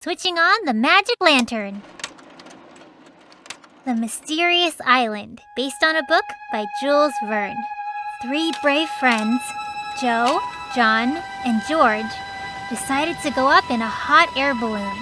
Switching on the magic lantern. The Mysterious Island, based on a book by Jules Verne. 3 brave friends, Joe, John, and George, decided to go up in a hot air balloon.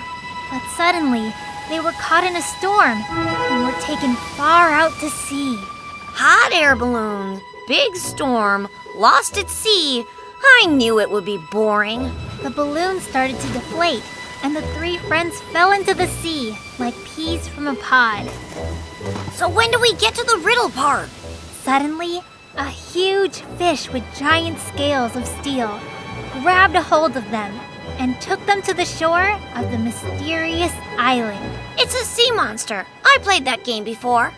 But suddenly, they were caught in a storm and were taken far out to sea. Hot air balloon, big storm, lost at sea. I knew it would be boring. The balloon started to deflate, and the 3 friends fell into the sea like peas from a pod. So when do we get to the riddle part? Suddenly, a huge fish with giant scales of steel grabbed a hold of them and took them to the shore of the mysterious island. It's a sea monster. I played that game before.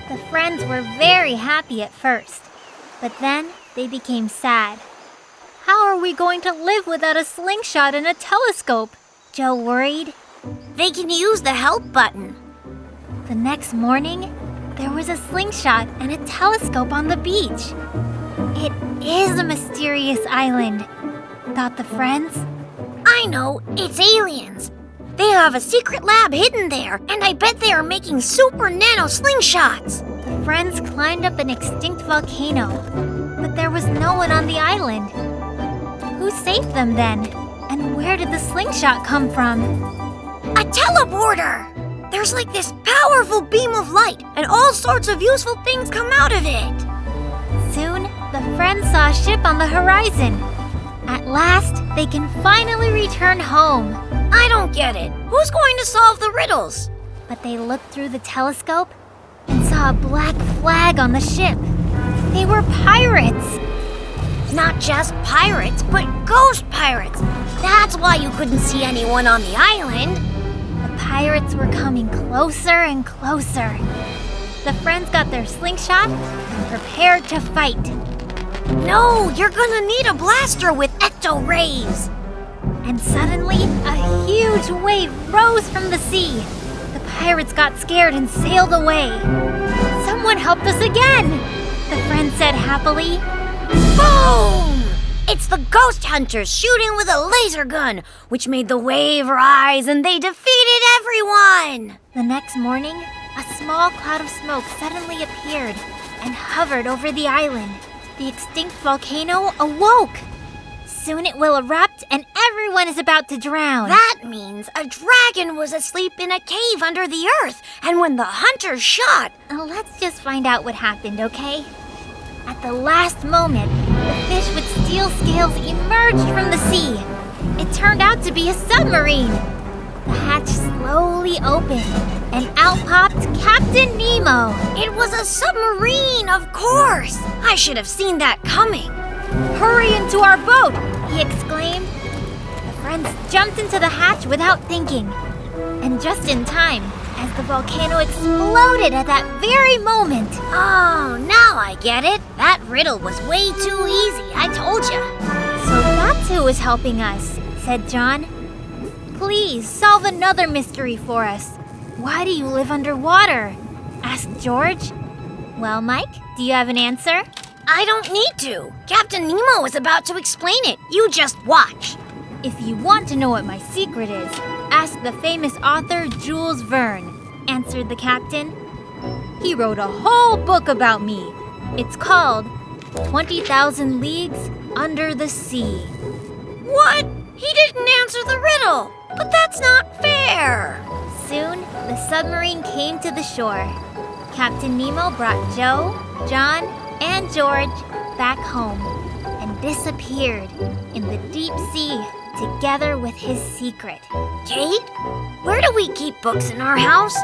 The friends were very happy at first, but then they became sad. How are we going to live without a slingshot and a telescope? Joe worried. They can use the help button. The next morning, there was a slingshot and a telescope on the beach. It is a mysterious island, thought the friends. I know, it's aliens. They have a secret lab hidden there, and I bet they are making super nano slingshots. The friends climbed up an extinct volcano, but there was no one on the island. Who saved them then? And where did the slingshot come from? A teleporter! There's like this powerful beam of light, and all sorts of useful things come out of it. Soon, the friends saw a ship on the horizon. At last, they can finally return home. I don't get it. Who's going to solve the riddles? But they looked through the telescope and saw a black flag on the ship. They were pirates. Not just pirates, but ghost pirates. That's why you couldn't see anyone on the island. The pirates were coming closer and closer. The friends got their slingshot and prepared to fight. No, you're gonna need a blaster with ecto rays. And suddenly, a huge wave rose from the sea. The pirates got scared and sailed away. Someone helped us again, the friends said happily. Boom! It's the ghost hunters shooting with a laser gun, which made the wave rise and they defeated everyone! The next morning, a small cloud of smoke suddenly appeared and hovered over the island. The extinct volcano awoke. Soon it will erupt and everyone is about to drown. That means a dragon was asleep in a cave under the earth, and when the hunters shot... Let's just find out what happened, okay? At the last moment, the fish with steel scales emerged from the sea. It turned out to be a submarine. The hatch slowly opened, and out popped Captain Nemo. It was a submarine, of course. I should have seen that coming. Hurry into our boat, he exclaimed. The friends jumped into the hatch without thinking. And just in time, as the volcano exploded at that very moment. Oh, now I get it. That riddle was way too easy, I told ya. So that's who was helping us, said John. Please solve another mystery for us. Why do you live underwater? Asked George. Well, Mike, do you have an answer? I don't need to. Captain Nemo is about to explain it. You just watch. If you want to know what my secret is, ask the famous author Jules Verne, answered the captain. He wrote a whole book about me. It's called 20,000 Leagues Under the Sea. What? He didn't answer the riddle. But that's not fair. Soon, the submarine came to the shore. Captain Nemo brought Joe, John, and George back home and disappeared in the deep sea together with his secret. Kate, where do we keep books in our house?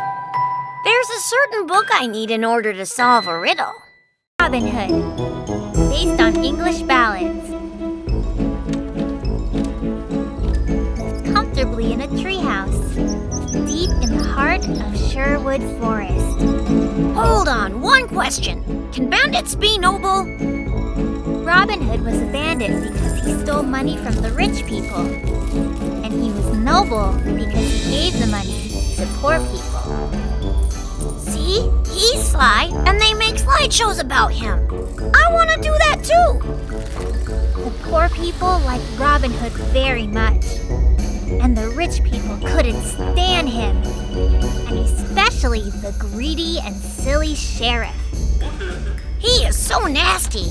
There's a certain book I need in order to solve a riddle. Robin Hood, based on English ballads. Lived comfortably in a treehouse, deep in the heart of Sherwood Forest. Hold on, one question. Can bandits be noble? Robin Hood was a bandit because he stole money from the rich people. And he was noble because he gave the money to poor people. See? He's sly, and they make slideshows about him. I want to do that too. The poor people liked Robin Hood very much. and the rich people couldn't stand him, and especially the greedy and silly sheriff. He is so nasty.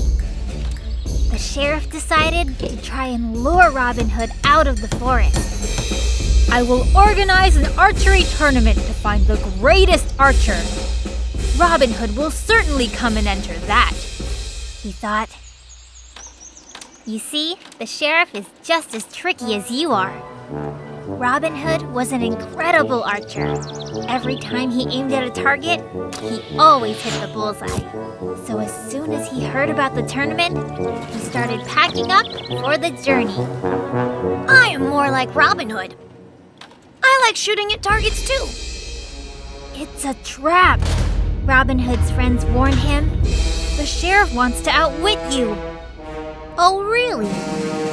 The sheriff decided to try and lure Robin Hood out of the forest. I will organize an archery tournament to find the greatest archer. Robin Hood will certainly come and enter that, he thought. You see, the sheriff is just as tricky as you are. Robin Hood was an incredible archer. Every time he aimed at a target, he always hit the bullseye. So as soon as he heard about the tournament, he started packing up for the journey. I am more like Robin Hood. I like shooting at targets too. It's a trap, Robin Hood's friends warned him. The sheriff wants to outwit you. Oh, really?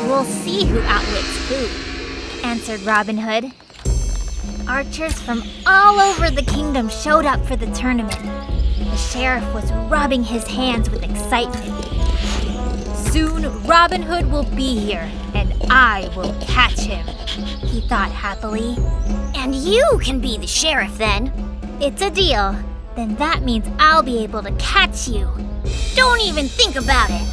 We'll see who outwits who, answered Robin Hood. Archers from all over the kingdom showed up for the tournament. The sheriff was rubbing his hands with excitement. Soon Robin Hood will be here, and I will catch him, he thought happily. And you can be the sheriff then. It's a deal. Then that means I'll be able to catch you. Don't even think about it.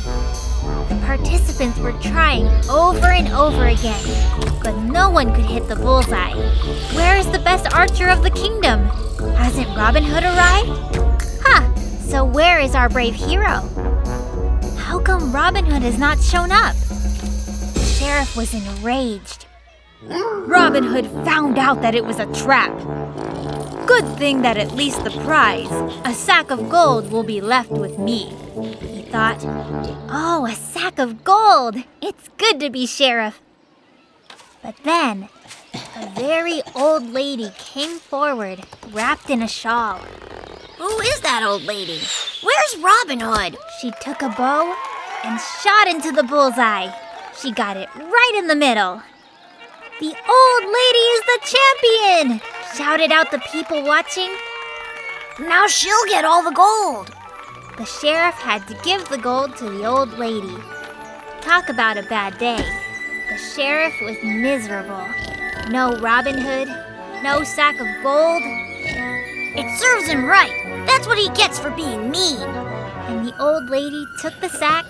The participants were trying over and over again, but no one could hit the bullseye. Where is the best archer of the kingdom? Hasn't Robin Hood arrived? Huh, so where is our brave hero? How come Robin Hood has not shown up? The sheriff was enraged. Robin Hood found out that it was a trap. Good thing that at least the prize, a sack of gold, will be left with me, he thought. Oh, a sack of gold! It's good to be sheriff. But then, a very old lady came forward, wrapped in a shawl. Who is that old lady? Where's Robin Hood? She took a bow and shot into the bullseye. She got it right in the middle. The old lady is the champion! Shouted out the people watching. Now she'll get all the gold. The sheriff had to give the gold to the old lady. Talk about a bad day. The sheriff was miserable. No Robin Hood, no sack of gold. It serves him right. That's what he gets for being mean. And the old lady took the sack,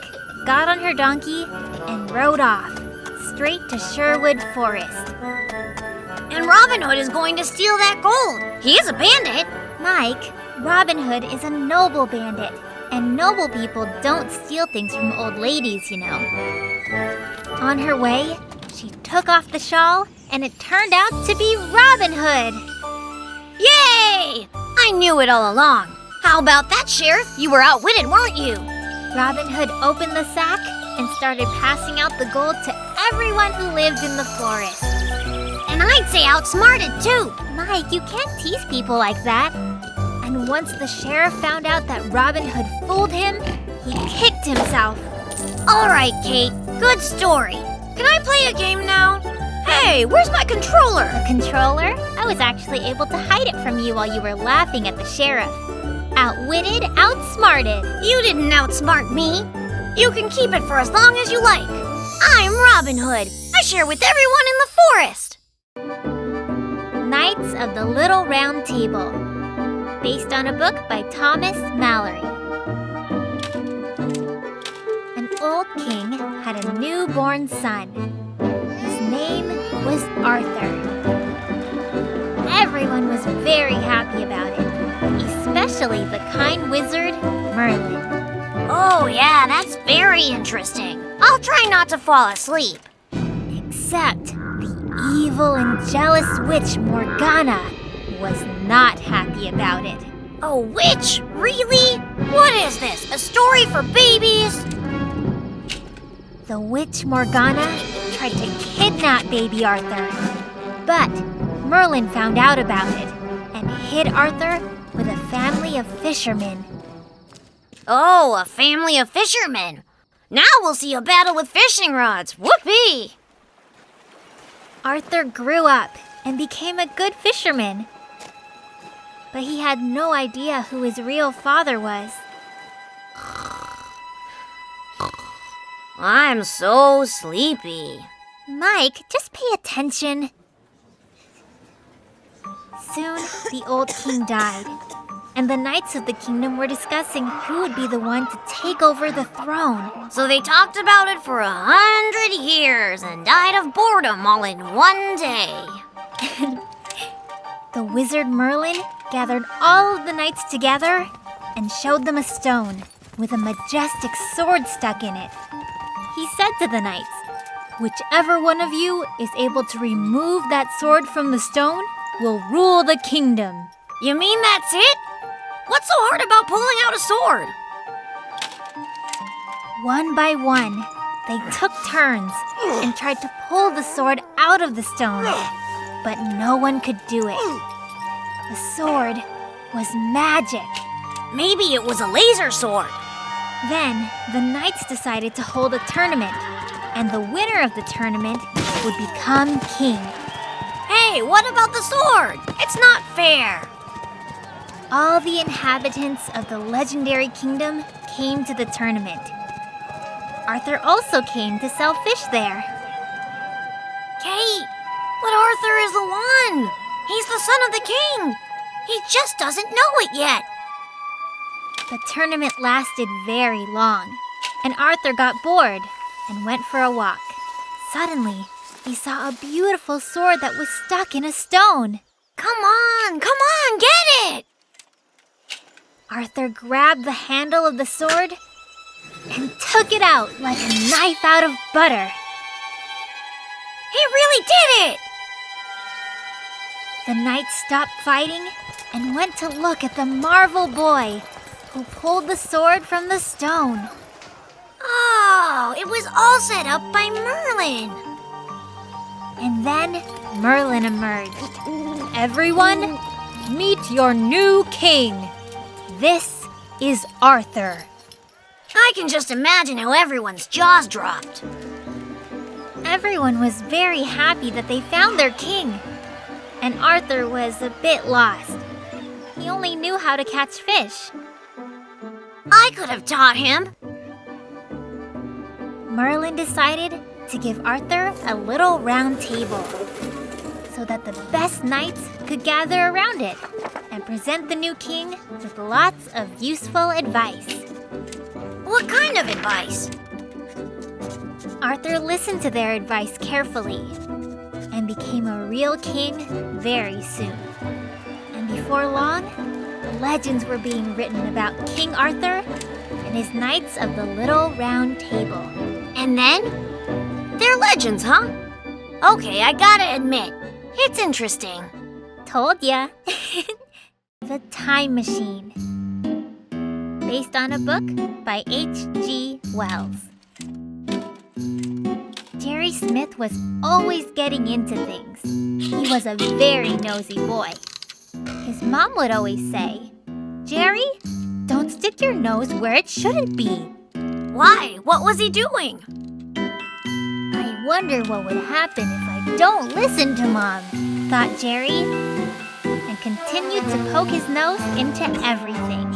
got on her donkey, and rode off, straight to Sherwood Forest. And Robin Hood is going to steal that gold. He is a bandit. Mike, Robin Hood is a noble bandit, and noble people don't steal things from old ladies, you know. On her way, she took off the shawl, and it turned out to be Robin Hood. Yay! I knew it all along. How about that, Sheriff? You were outwitted, weren't you? Robin Hood opened the sack and started passing out the gold to everyone who lived in the forest. And I'd say outsmarted, too. Mike, you can't tease people like that. And once the sheriff found out that Robin Hood fooled him, he kicked himself. All right, Kate. Good story. Can I play a game now? Hey, where's my controller? The controller? I was actually able to hide it from you while you were laughing at the sheriff. Outwitted, outsmarted. You didn't outsmart me. You can keep it for as long as you like. I'm Robin Hood. I share with everyone in the forest. Knights of the Little Round Table, based on a book by Thomas Malory. An old king had a newborn son. His name was Arthur. Everyone was very happy about it, especially the kind wizard, Merlin. Oh, yeah, that's very interesting. I'll try not to fall asleep. Except the evil and jealous witch Morgana was not happy about it. A witch? Really? What is this? A story for babies? The witch Morgana tried to kidnap baby Arthur. But Merlin found out about it and hid Arthur with a family of fishermen. Oh, a family of fishermen. Now we'll see a battle with fishing rods. Whoopee! Arthur grew up and became a good fisherman. But he had no idea who his real father was. I'm so sleepy. Mike, just pay attention. Soon, the old king died, and the knights of the kingdom were discussing who would be the one to take over the throne. So they talked about it for 100 years and died of boredom all in one day. The wizard Merlin gathered all of the knights together and showed them a stone with a majestic sword stuck in it. He said to the knights, "Whichever one of you is able to remove that sword from the stone will rule the kingdom." You mean that's it? What's so hard about pulling out a sword? One by one, they took turns and tried to pull the sword out of the stone, but no one could do it. The sword was magic. Maybe it was a laser sword. Then, the knights decided to hold a tournament, and the winner of the tournament would become king. Hey, what about the sword? It's not fair. All the inhabitants of the legendary kingdom came to the tournament. Arthur also came to sell fish there. Kate, but Arthur is the one. He's the son of the king. He just doesn't know it yet. The tournament lasted very long, and Arthur got bored and went for a walk. Suddenly, he saw a beautiful sword that was stuck in a stone. Come on, get it! Arthur grabbed the handle of the sword and took it out like a knife out of butter. He really did it! The knights stopped fighting and went to look at the marvel boy who pulled the sword from the stone. Oh, it was all set up by Merlin. And then Merlin emerged. "Everyone, meet your new king. This is Arthur." I can just imagine how everyone's jaws dropped. Everyone was very happy that they found their king. And Arthur was a bit lost. He only knew how to catch fish. I could have taught him. Merlin decided to give Arthur a little round table so that the best knights could gather around it and present the new king with lots of useful advice. What kind of advice? Arthur listened to their advice carefully and became a real king very soon. And before long, legends were being written about King Arthur and his knights of the Little Round Table. And then? They're legends, huh? Okay, I gotta admit, it's interesting. Told ya. The Time Machine. Based on a book by H.G.Wells. Jerry Smith was always getting into things. He was a very nosy boy. His mom would always say, "Jerry, don't stick your nose where it shouldn't be." Why? What was he doing? I wonder what would happen if I don't listen to Mom, thought Jerry, and continued to poke his nose into everything.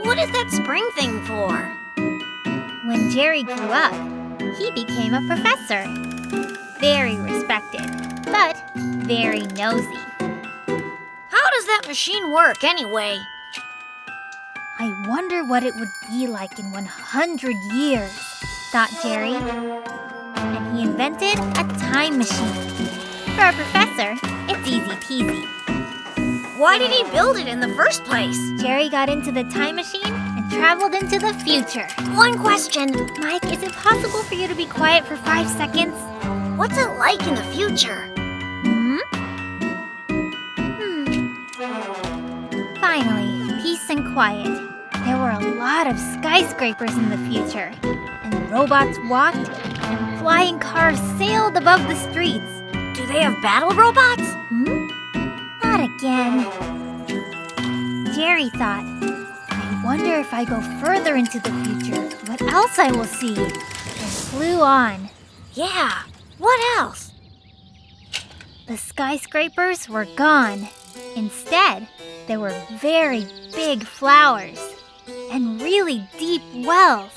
What is that spring thing for? When Jerry grew up, he became a professor. Very respected, but very nosy. How does that machine work anyway? I wonder what it would be like in 100 years, thought Jerry. And he invented a time machine. For a professor, it's easy peasy. Why did he build it in the first place? Jerry got into the time machine and traveled into the future. One question. Mike, is it possible for you to be quiet for 5 seconds? What's it like in the future? Finally, peace and quiet. There were a lot of skyscrapers in the future, and robots walked, and flying cars sailed above the streets. Do they have battle robots? Not again. Jerry thought, I wonder if I go further into the future, what else I will see, and flew on. Yeah, what else? The skyscrapers were gone. Instead, there were very big flowers and really deep wells.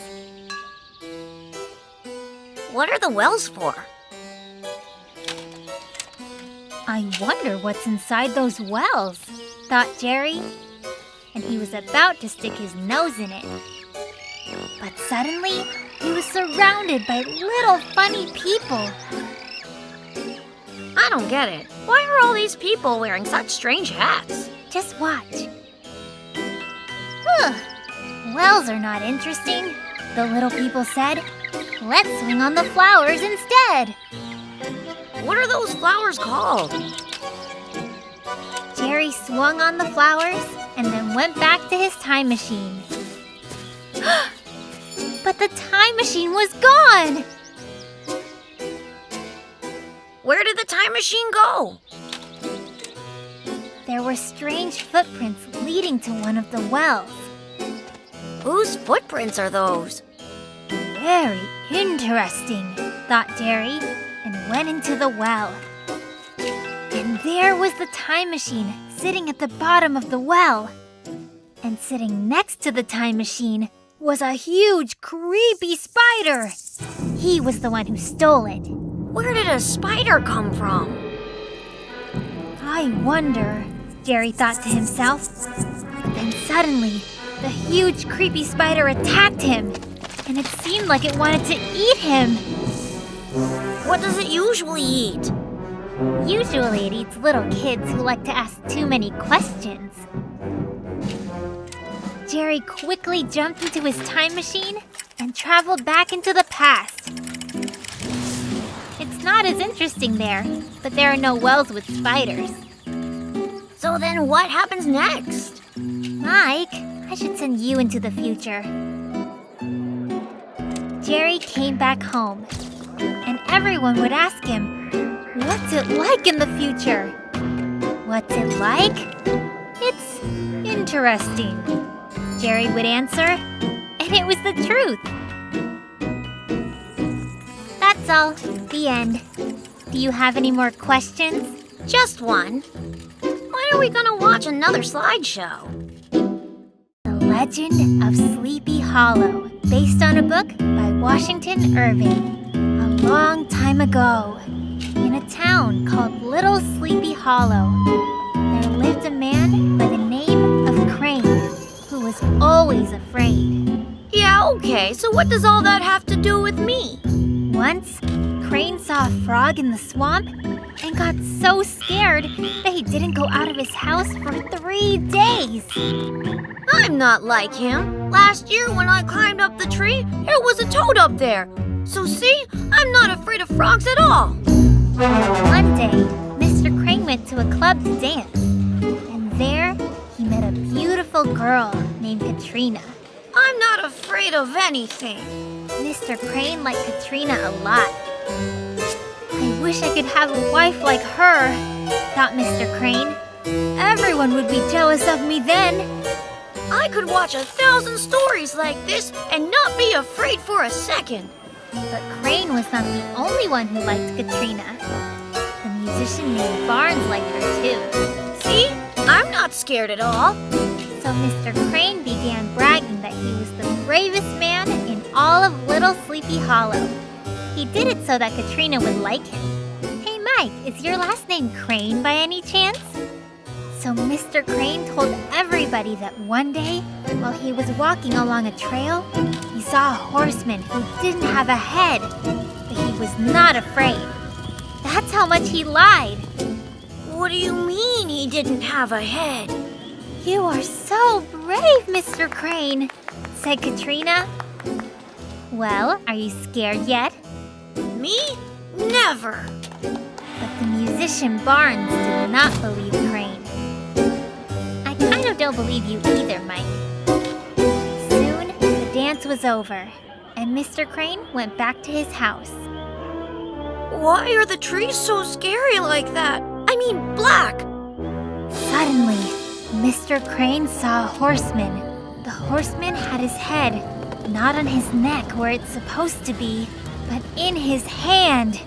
What are the wells for? I wonder what's inside those wells, thought Jerry. And he was about to stick his nose in it. But suddenly, he was surrounded by little funny people. I don't get it. Why are all these people wearing such strange hats? Just watch. Wells are not interesting, the little people said. Let's swing on the flowers instead. What are those flowers called? Jerry swung on the flowers and then went back to his time machine. But the time machine was gone! Where did the time machine go? There were strange footprints leading to one of the wells. Whose footprints are those? Very interesting, thought Jerry, and went into the well. And there was the time machine sitting at the bottom of the well. And sitting next to the time machine was a huge, creepy spider. He was the one who stole it. Where did a spider come from? I wonder, Jerry thought to himself. Then suddenly, the huge, creepy spider attacked him, and it seemed like it wanted to eat him. What does it usually eat? Usually it eats little kids who like to ask too many questions. Jerry quickly jumped into his time machine and traveled back into the past. It's not as interesting there, but there are no wells with spiders. So then what happens next? Mike, I should send you into the future. Jerry came back home, and everyone would ask him, what's it like in the future? What's it like? It's interesting, Jerry would answer, and it was the truth. That's all. The end. Do you have any more questions? Just one. When are we gonna watch another slideshow? The Legend of Sleepy Hollow, based on a book by Washington Irving. A long time ago, in a town called Little Sleepy Hollow, there lived a man by the name of Crane, who was always afraid. Yeah, okay, so what does all that have to do with me? Once, Crane saw a frog in the swamp and got so scared that he didn't go out of his house for 3 days. I'm not like him. Last year when I climbed up the tree, there was a toad up there. So see, I'm not afraid of frogs at all. One day, Mr. Crane went to a club to dance, and there he met a beautiful girl named Katrina. I'm not afraid of anything. Mr. Crane liked Katrina a lot. I wish I could have a wife like her, thought Mr. Crane. Everyone would be jealous of me then. I could watch 1,000 stories like this and not be afraid for a second. But Crane was not the only one who liked Katrina. The musician named Barnes liked her too. See? I'm not scared at all. So Mr. Crane began bragging that he was the bravest man in all of Little Sleepy Hollow. He did it so that Katrina would like him. Hey Mike, is your last name Crane by any chance? So Mr. Crane told everybody that one day, while he was walking along a trail, he saw a horseman who didn't have a head, but he was not afraid. That's how much he lied. What do you mean he didn't have a head? You are so brave, Mr. Crane, said Katrina. Well, are you scared yet? Me? Never. But the musician Barnes did not believe Crane. I kind of don't believe you either, Mike. Soon, the dance was over, and Mr. Crane went back to his house. Why are the trees so scary like that? I mean, black. Suddenly, Mr. Crane saw a horseman. The horseman had his head not on his neck where it's supposed to be, but in his hand.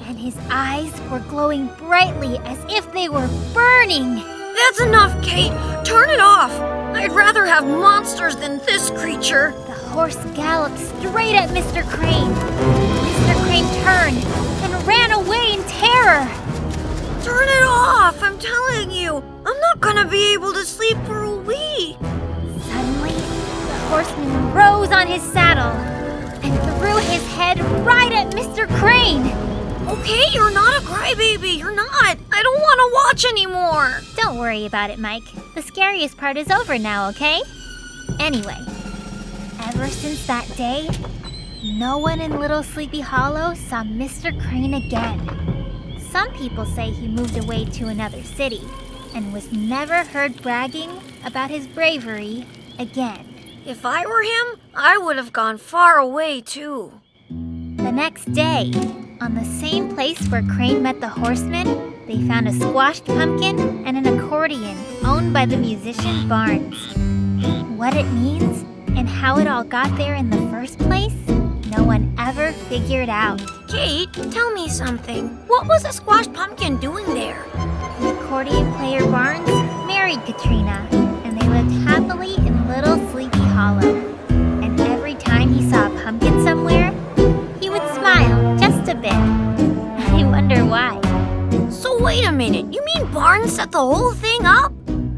And his eyes were glowing brightly as if they were burning. That's enough, Kate. Turn it off. I'd rather have monsters than this creature. The horse galloped straight at Mr. Crane. Mr. Crane turned and ran away in terror. Turn it off, I'm telling you. I'm not gonna be able to sleep for a week. Suddenly, the horseman rose on his saddle and threw his head right at Mr. Crane. Okay, you're not a crybaby. You're not. I don't want to watch anymore. Don't worry about it, Mike. The scariest part is over now, okay? Anyway, ever since that day, no one in Little Sleepy Hollow saw Mr. Crane again. Some people say he moved away to another city and was never heard bragging about his bravery again. If I were him, I would have gone far away too. The next day, on the same place where Crane met the horseman, they found a squashed pumpkin and an accordion owned by the musician Barnes. What it means and how it all got there in the first place, no one ever figured out. Kate, tell me something. What was a squashed pumpkin doing there? The accordion player Barnes married Katrina, and they lived happily in Little Sleepy Hollow. And every time he saw a pumpkin somewhere, he would smile just a bit. I wonder why. So wait a minute, you mean Barnes set the whole thing up?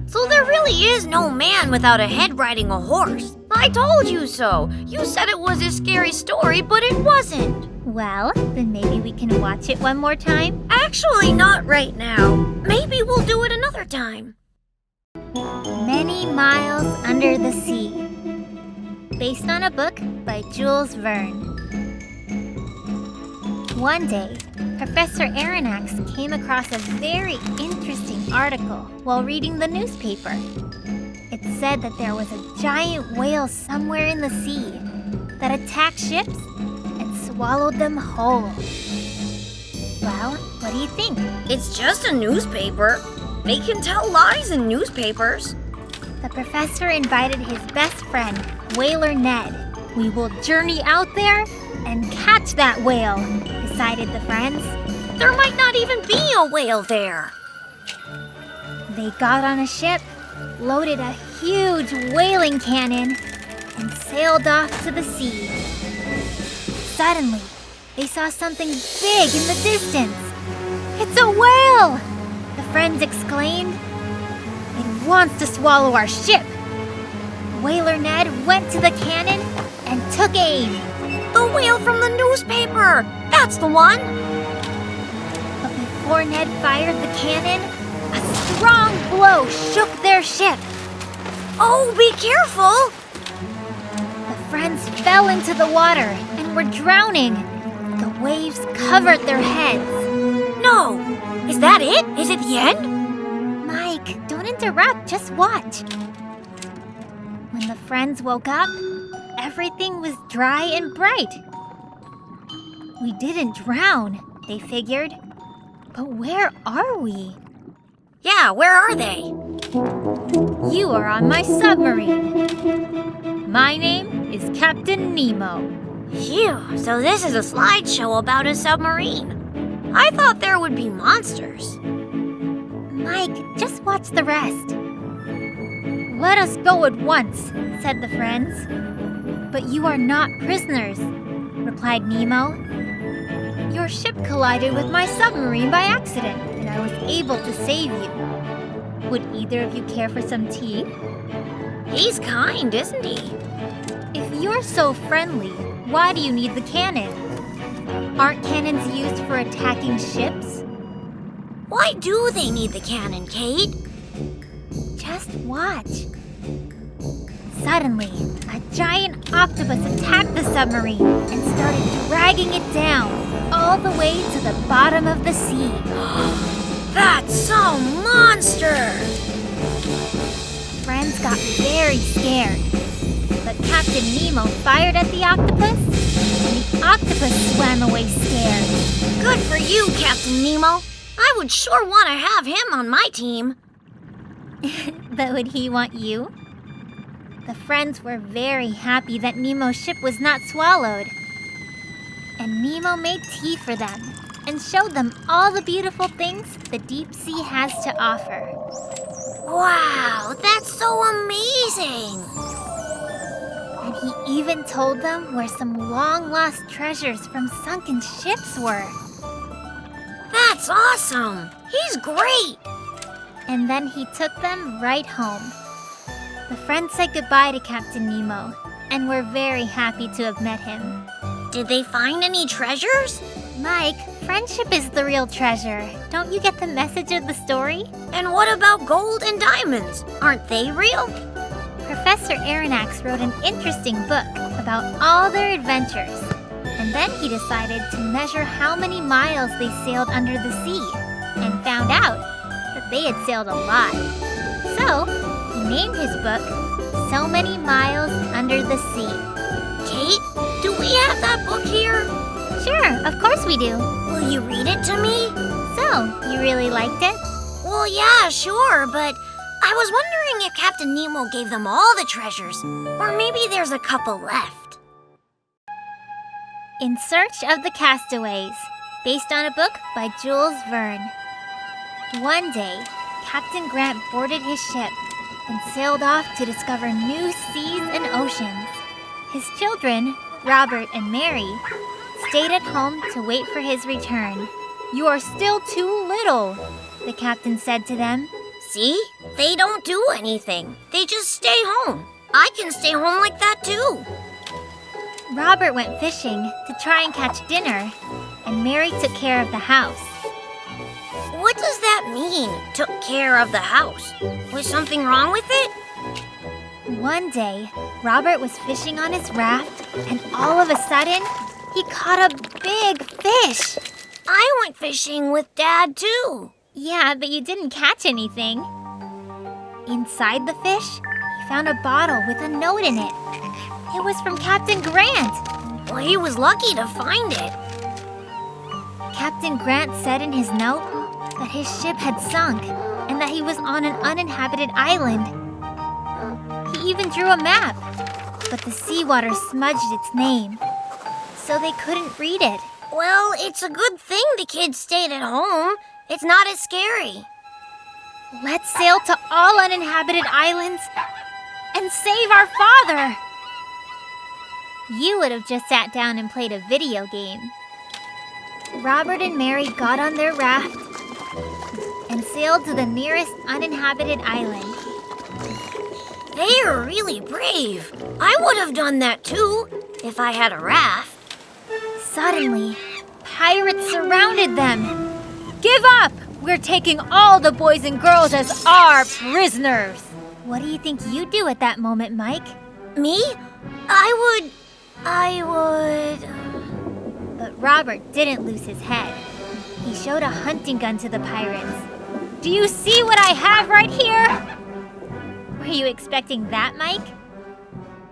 So there really is no man without a head riding a horse. I told you so. You said it was a scary story, but it wasn't. Well, then maybe we can watch it one more time? Actually, not right now. Maybe we'll do it another time. Many Miles Under the Sea, based on a book by Jules Verne. One day, Professor Aronnax came across a very interesting article while reading the newspaper. It said that there was a giant whale somewhere in the sea that attacked ships and swallowed them whole. Well, what do you think? It's just a newspaper. They can tell lies in newspapers. The professor invited his best friend, Whaler Ned. We will journey out there and catch that whale, decided the friends. There might not even be a whale there. They got on a ship, loaded a huge whaling cannon, and sailed off to the sea. Suddenly, they saw something big in the distance. It's a whale! The friends exclaimed. It wants to swallow our ship. Whaler Ned went to the cannon and took aim. The whale from the newspaper! That's the one! But before Ned fired the cannon, a strong blow shook their ship. Oh, be careful! The friends fell into the water and were drowning. The waves covered their heads. No! Is that it? Is it the end? Mike, don't interrupt, just watch. When the friends woke up, everything was dry and bright. We didn't drown, they figured. But where are we? Yeah, where are they? You are on my submarine. My name is Captain Nemo. Phew, so this is a slideshow about a submarine. I thought there would be monsters. Mike, just watch the rest. Let us go at once, said the friends. But you are not prisoners, replied Nemo. Your ship collided with my submarine by accident, and I was able to save you. Would either of you care for some tea? He's kind, isn't he? If you're so friendly, why do you need the cannon? Aren't cannons used for attacking ships? Why do they need the cannon, Kate? Just watch. Suddenly, a giant octopus attacked the submarine and started dragging it down all the way to the bottom of the sea. That's some monster! Friends got very scared, but Captain Nemo fired at the octopus, and the octopus swam away scared. Good for you, Captain Nemo. I would sure want to have him on my team. But would he want you? The friends were very happy that Nemo's ship was not swallowed. And Nemo made tea for them and showed them all the beautiful things the deep sea has to offer. Wow, that's so amazing! And he even told them where some long-lost treasures from sunken ships were. That's That's awesome! He's great! And then he took them right home. The friends said goodbye to Captain Nemo and were very happy to have met him. Did they find any treasures? Mike, friendship is the real treasure. Don't you get the message of the story? And what about gold and diamonds? Aren't they real? Professor Aronnax wrote an interesting book about all their adventures. And then he decided to measure how many miles they sailed under the sea and found out that they had sailed a lot. So, he named his book So Many Miles Under the Sea. Kate, do we have that book here? Sure, of course we do. Will you read it to me? So, you really liked it? Well, yeah, sure, but I was wondering if Captain Nemo gave them all the treasures, or maybe there's a couple left. In Search of the Castaways, based on a book by Jules Verne. One day, Captain Grant boarded his ship and sailed off to discover new seas and oceans. His children, Robert and Mary, stayed at home to wait for his return. "You are still too little," the captain said to them. See? They don't do anything. They just stay home. I can stay home like that too. Robert went fishing to try and catch dinner, and Mary took care of the house. What does that mean, took care of the house? Was something wrong with it? One day, Robert was fishing on his raft, and all of a sudden, he caught a big fish. I went fishing with Dad too. Yeah, but you didn't catch anything. Inside the fish, he found a bottle with a note in it. It was from Captain Grant. Well, he was lucky to find it. Captain Grant said in his note that his ship had sunk and that he was on an uninhabited island. He even drew a map, but the seawater smudged its name, so they couldn't read it. Well, it's a good thing the kids stayed at home. It's not as scary. Let's sail to all uninhabited islands and save our father. You would have just sat down and played a video game. Robert and Mary got on their raft and sailed to the nearest uninhabited island. They are really brave. I would have done that too, if I had a raft. Suddenly, pirates surrounded them. "Give up! We're taking all the boys and girls as our prisoners." What do you think you'd do at that moment, Mike? Me? I would... But Robert didn't lose his head. He showed a hunting gun to the pirates. "Do you see what I have right here?" Were you expecting that, Mike?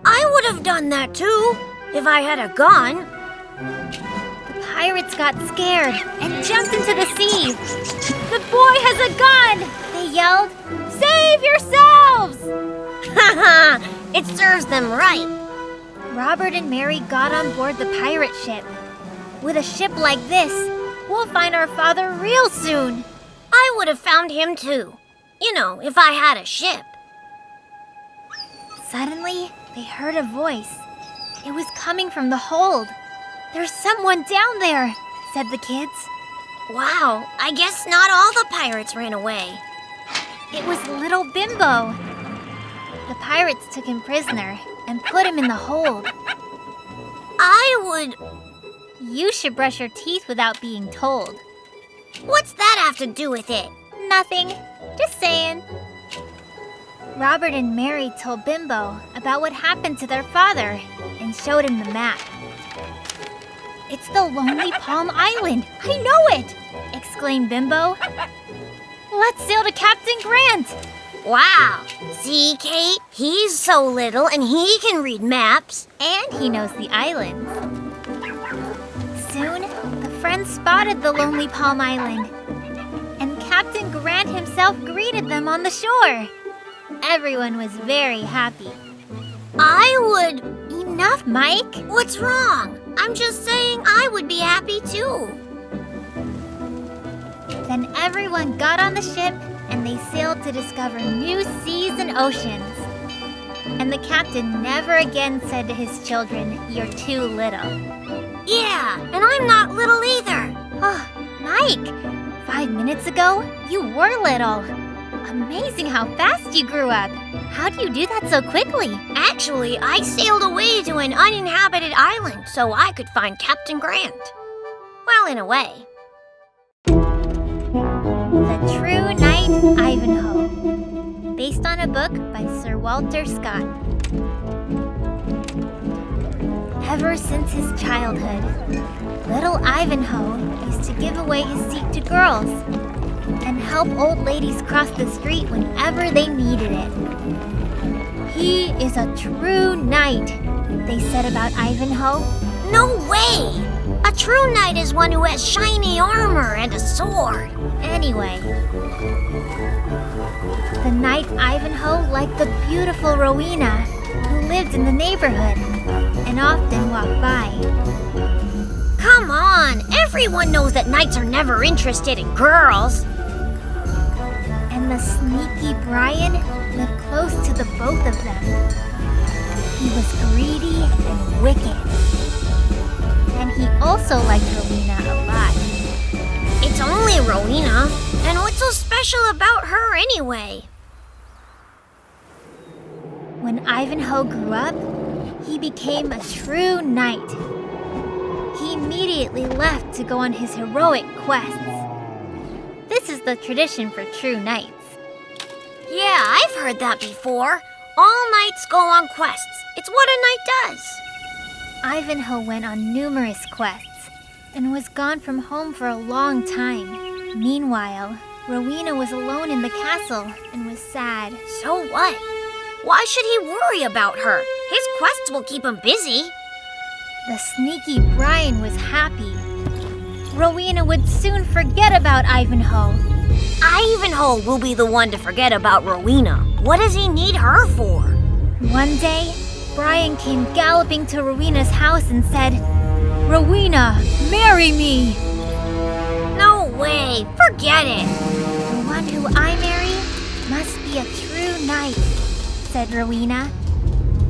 I would have done that too, if I had a gun. The pirates got scared and jumped into the sea. "The boy has a gun!" they yelled. "Save yourselves!" Haha, it serves them right. Robert and Mary got on board the pirate ship. "With a ship like this, we'll find our father real soon." I would have found him too. You know, if I had a ship. Suddenly, they heard a voice. It was coming from the hold. "There's someone down there," said the kids. Wow, I guess not all the pirates ran away. It was little Bimbo. The pirates took him prisoner and put him in the hold. You should brush your teeth without being told. What's that have to do with it? Nothing. Just saying. Robert and Mary told Bimbo about what happened to their father and showed him the map. "It's the Lonely Palm Island. I know it!" exclaimed Bimbo. "Let's sail to Captain Grant." Wow. See, Kate? He's so little and he can read maps. And he knows the islands. Soon, the friends spotted the Lonely Palm Island, and Captain Grant himself greeted them on the shore. Everyone was very happy. Enough, Mike. What's wrong? I'm just saying I would be happy too. Then everyone got on the ship and they sailed to discover new seas and oceans. And the captain never again said to his children, "You're too little." Yeah, and I'm not little either. Oh, Mike, 5 minutes ago, you were little. Amazing how fast you grew up. How do you do that so quickly? Actually, I sailed away to an uninhabited island so I could find Captain Grant. Well, in a way. The True Knight Ivanhoe, based on a book by Sir Walter Scott. Ever since his childhood, little Ivanhoe used to give away his seat to girls and help old ladies cross the street whenever they needed it. He is a true knight, they said about Ivanhoe. No way! A true knight is one who has shiny armor and a sword. Anyway, the knight Ivanhoe liked the beautiful Rowena, who lived in the neighborhood and often walked by. Come on! Everyone knows that knights are never interested in girls. And the sneaky Brian lived close to the both of them. He was greedy and wicked. And he also liked Rowena a lot. It's only Rowena, and what's so special about her anyway? When Ivanhoe grew up, he became a true knight. He immediately left to go on his heroic quests. This is the tradition for true knights. Yeah, I've heard that before. All knights go on quests. It's what a knight does. Ivanhoe went on numerous quests and was gone from home for a long time. Meanwhile, Rowena was alone in the castle and was sad. So what? Why should he worry about her? His quests will keep him busy. The sneaky Brian was happy. Rowena would soon forget about Ivanhoe. Ivanhoe will be the one to forget about Rowena. What does he need her for? One day, Brian came galloping to Rowena's house and said, "Rowena, marry me!" No way! Forget it! "The one who I marry must be a true knight," said Rowena.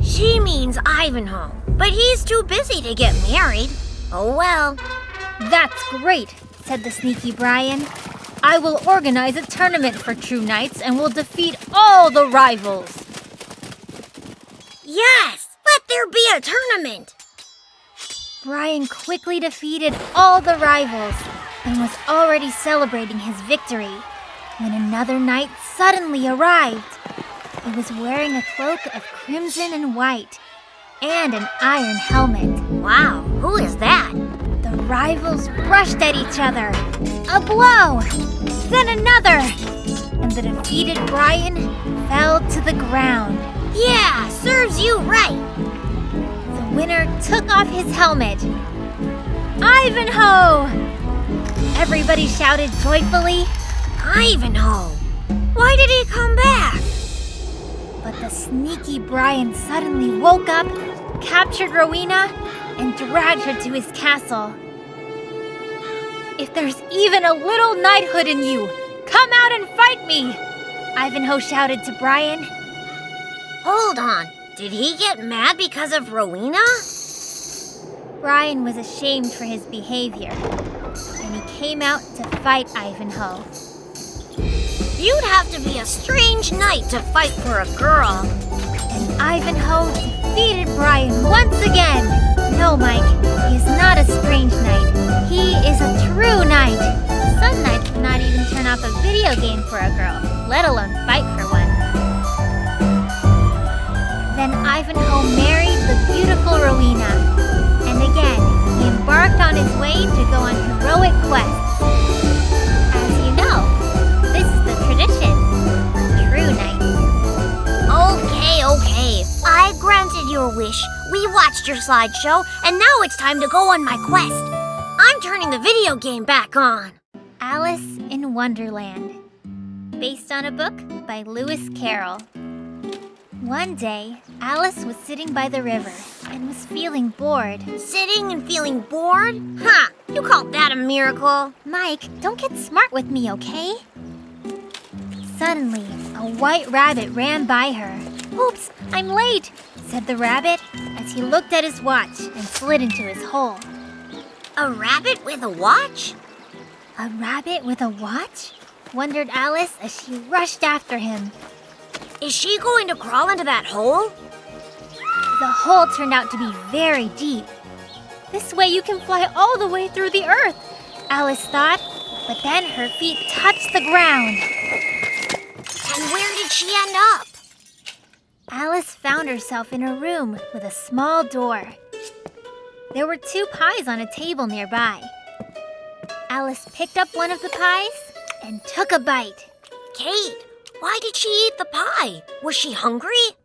She means Ivanhoe, but he's too busy to get married. Oh well. "That's great," said the sneaky Brian. "I will organize a tournament for true knights and will defeat all the rivals." Yes! Let there be a tournament! Brian quickly defeated all the rivals and was already celebrating his victory when another knight suddenly arrived. He was wearing a cloak of crimson and white and an iron helmet. Wow, who is that? The rivals rushed at each other. A blow, then another, and the defeated Brian fell to the ground. Yeah, serves you right. The winner took off his helmet. "Ivanhoe!" Everybody shouted joyfully. Ivanhoe! Why did he come back? But the sneaky Brian suddenly woke up, captured Rowena, and dragged her to his castle. "If there's even a little knighthood in you, come out and fight me!" Ivanhoe shouted to Brian. Hold on, did he get mad because of Rowena? Brian was ashamed for his behavior, and he came out to fight Ivanhoe. You'd have to be a strange knight to fight for a girl. And Ivanhoe defeated Brian once again. No, Mike, he is not a strange knight. He is a true knight. Some knights would not even turn off a video game for a girl, let alone fight for one. Then Ivanhoe married the beautiful Rowena, and again he embarked on his way to go on heroic quests. As you know, this is the tradition for true knights. Okay. I granted your wish. We watched your slideshow, and now it's time to go on my quest. I'm turning the video game back on. Alice in Wonderland, based on a book by Lewis Carroll. One day, Alice was sitting by the river and was feeling bored. Sitting and feeling bored? Ha! You call that a miracle? Mike, don't get smart with me, okay? Suddenly, a white rabbit ran by her. "Oops, I'm late," said the rabbit as he looked at his watch and slid into his hole. A rabbit with a watch? A rabbit with a watch? Wondered Alice as she rushed after him. Is she going to crawl into that hole? The hole turned out to be very deep. This way you can fly all the way through the earth, Alice thought, but then her feet touched the ground. And where did she end up? Alice found herself in a room with a small door. There were 2 pies on a table nearby. Alice picked up one of the pies and took a bite. Kate, why did she eat the pie? Was she hungry?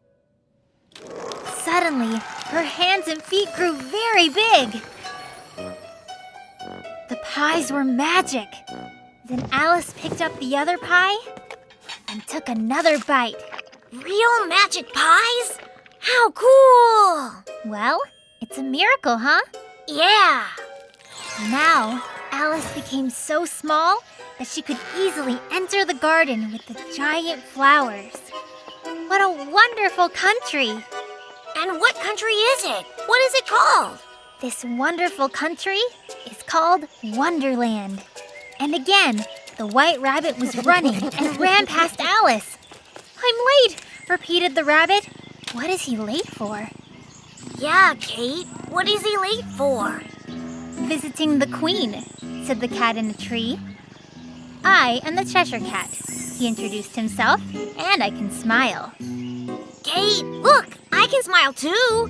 Suddenly, her hands and feet grew very big. The pies were magic. Then Alice picked up the other pie and took another bite. Real magic pies? How cool! Well, it's a miracle, huh? Yeah. Now, Alice became so small that she could easily enter the garden with the giant flowers. What a wonderful country! And what country is it? What is it called? This wonderful country is called Wonderland. And again, the white rabbit was running and ran past Alice. I'm late, repeated the rabbit. What is he late for? Yeah, Kate, what is he late for? Visiting the Queen, said the cat in a tree. I am the Cheshire Cat, he introduced himself, and I can smile. Kate, look, I can smile too.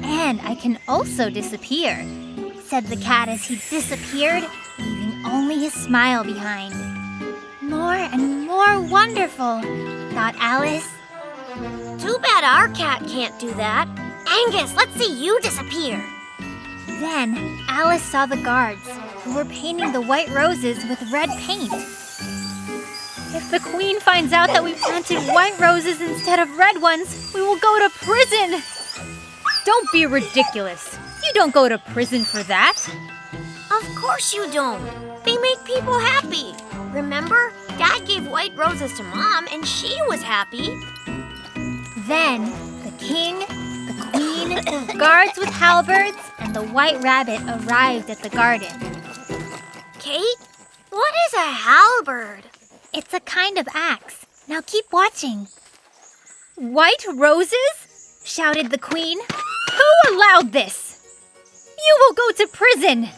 And I can also disappear, said the cat as he disappeared, leaving only his smile behind. More and more wonderful, thought Alice. Too bad our cat can't do that. Angus, let's see you disappear. Then Alice saw the guards, who were painting the white roses with red paint. If the Queen finds out that we planted white roses instead of red ones, we will go to prison. Don't be ridiculous. You don't go to prison for that. Of course you don't. They make people happy. Remember, Dad gave white roses to Mom and she was happy. Then the king, the queen, guards with halberds, and the white rabbit arrived at the garden. Kate, what is a halberd? It's a kind of axe. Now keep watching. White roses? Shouted the queen. Who allowed this? You will go to prison.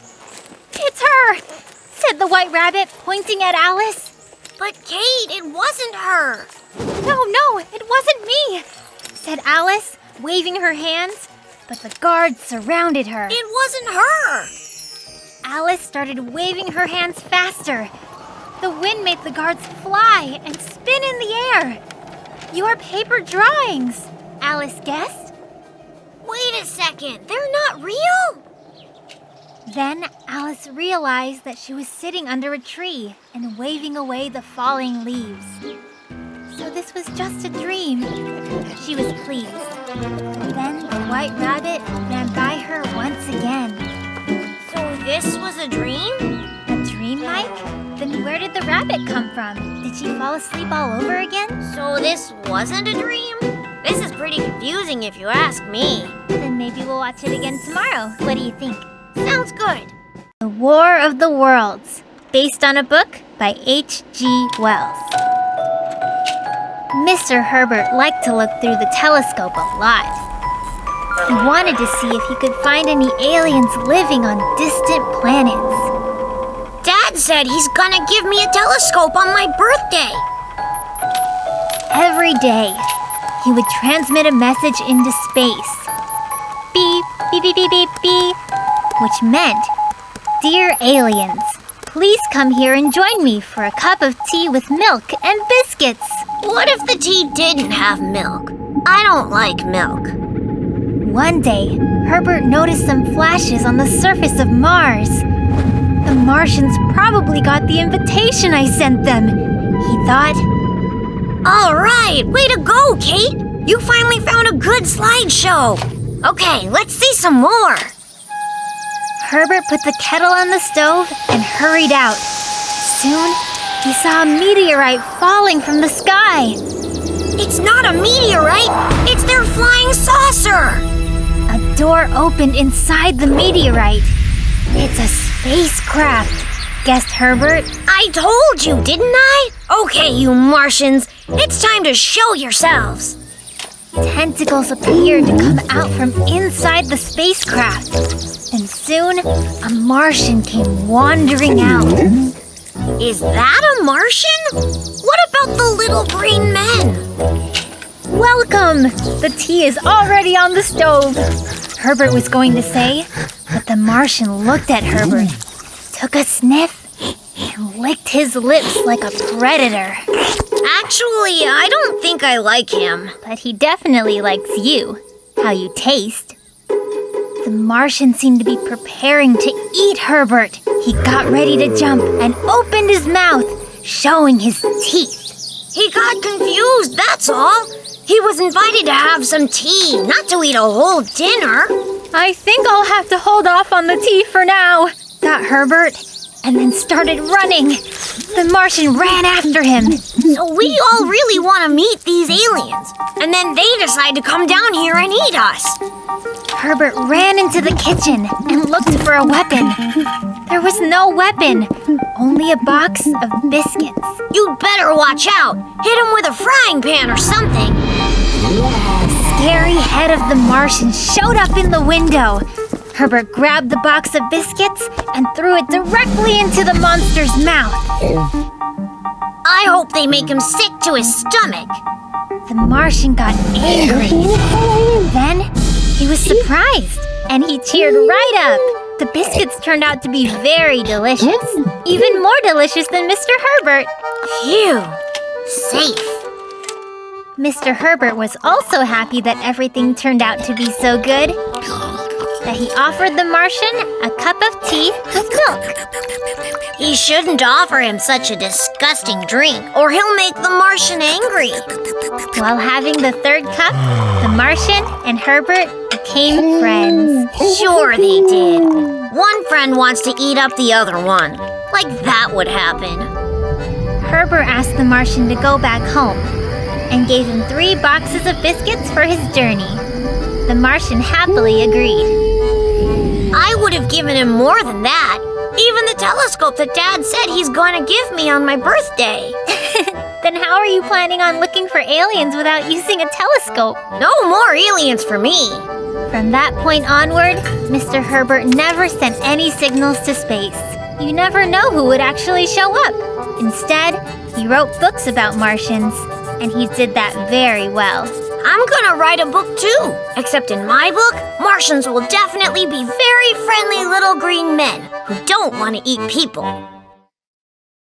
It's her, said the white rabbit, pointing at Alice. But Kate, it wasn't her. No, it wasn't me, said Alice, waving her hands. But the guards surrounded her. It wasn't her. Alice started waving her hands faster. The wind made the guards fly and spin in the air. Your paper drawings, Alice guessed. Wait a second, they're not real? Then Alice realized that she was sitting under a tree and waving away the falling leaves. So this was just a dream. She was pleased. Then the white rabbit ran by her once again. So this was a dream? A dream, Mike? Then where did the rabbit come from? Did she fall asleep all over again? So this wasn't a dream? This is pretty confusing if you ask me. Then maybe we'll watch it again tomorrow. What do you think? Sounds good. The War of the Worlds, based on a book by H.G.Wells. Mr. Herbert liked to look through the telescope a lot. He wanted to see if he could find any aliens living on distant planets. Dad said he's gonna give me a telescope on my birthday. Every day, he would transmit a message into space. Beep, beep, beep, beep, beep, beep. Which meant, "Dear aliens, please come here and join me for a cup of tea with milk and biscuits." What if the tea didn't have milk? I don't like milk. One day, Herbert noticed some flashes on the surface of Mars. The Martians probably got the invitation I sent them, he thought. All right, way to go, Kate. You finally found a good slideshow. Okay, let's see some more. Herbert put the kettle on the stove and hurried out. Soon, he saw a meteorite falling from the sky. It's not a meteorite, it's their flying saucer. A door opened inside the meteorite. It's a spacecraft, guessed Herbert. I told you, didn't I? Okay, you Martians, it's time to show yourselves. Tentacles appeared to come out from inside the spacecraft. And soon, a Martian came wandering out. Is that a Martian? What about the little green men? Welcome! The tea is already on the stove. Herbert was going to say, but the Martian looked at Herbert, took a sniff, and licked his lips like a predator. Actually, I don't think I like him. But he definitely likes you, how you taste. The Martian seemed to be preparing to eat Herbert. He got ready to jump and opened his mouth, showing his teeth. He got confused, that's all. He was invited to have some tea, not to eat a whole dinner. I think I'll have to hold off on the tea for now, thought Herbert, and then started running. The Martian ran after him. So we all really want to meet these aliens, and then they decide to come down here and eat us. Herbert ran into the kitchen and looked for a weapon. There was no weapon, only a box of biscuits. You'd better watch out. Hit him with a frying pan or something. The scary head of the Martian showed up in the window. Herbert grabbed the box of biscuits and threw it directly into the monster's mouth. I hope they make him sick to his stomach. The Martian got angry. Then he was surprised, and he cheered right up. The biscuits turned out to be very delicious, even more delicious than Mr. Herbert. Phew, safe. Mr. Herbert was also happy that everything turned out to be so good that he offered the Martian a cup of tea with milk. He shouldn't offer him such a disgusting drink, or he'll make the Martian angry. While having the third cup, the Martian and Herbert became friends. Sure they did. One friend wants to eat up the other one. Like that would happen. Herbert asked the Martian to go back home and gave him 3 boxes of biscuits for his journey. The Martian happily agreed. I would have given him more than that. Even the telescope that Dad said he's going to give me on my birthday. Then how are you planning on looking for aliens without using a telescope? No more aliens for me. From that point onward, Mr. Herbert never sent any signals to space. You never know who would actually show up. Instead, he wrote books about Martians, and he did that very well. I'm gonna write a book too. Except in my book, Martians will definitely be very friendly little green men who don't want to eat people.